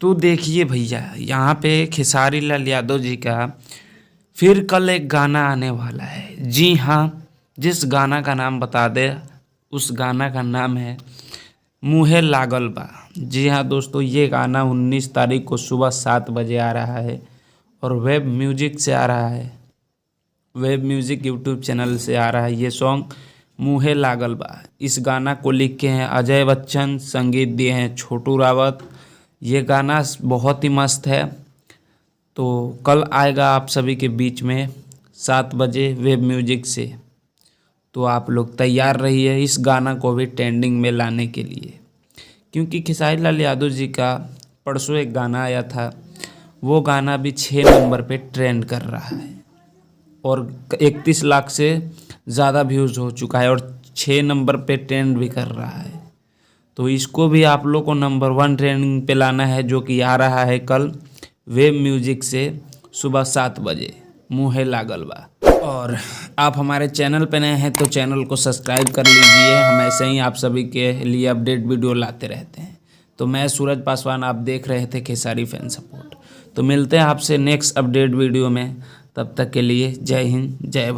तो देखिए भैया, यहाँ पे खेसारी लाल यादव जी का फिर कल एक गाना आने वाला है। जी हाँ, जिस गाना का नाम बता दे, उस गाना का नाम है मुहे लागल बा। जी हाँ दोस्तों, ये गाना 19 तारीख को सुबह 7 बजे आ रहा है और वेब म्यूजिक से आ रहा है। वेब म्यूजिक यूट्यूब चैनल से आ रहा है ये सॉन्ग मुहे लागल बा। इस गाना को लिखे हैं अजय बच्चन, संगीत दिए हैं छोटू रावत। ये गाना बहुत ही मस्त है। तो कल आएगा आप सभी के बीच में 7 बजे वेब म्यूजिक से। तो आप लोग तैयार रहिए इस गाना को भी ट्रेंडिंग में लाने के लिए, क्योंकि खेसारी लाल यादव जी का परसों एक गाना आया था, वो गाना भी 6 नंबर पे ट्रेंड कर रहा है और 31 लाख से ज़्यादा व्यूज़ हो चुका है और 6 नंबर पे ट्रेंड भी कर रहा है। तो इसको भी आप लोग को नंबर 1 ट्रेंडिंग पे लाना है, जो कि आ रहा है कल वेब म्यूजिक से सुबह 7 बजे मुहे लागल बा। और आप हमारे चैनल पे नए हैं तो चैनल को सब्सक्राइब कर लीजिए। हम ऐसे ही आप सभी के लिए अपडेट वीडियो लाते रहते हैं। तो मैं सूरज पासवान, आप देख रहे थे खेसारी फैन सपोर्ट। तो मिलते हैं आपसे नेक्स्ट अपडेट वीडियो में। तब तक के लिए जय हिंद, जय भारत।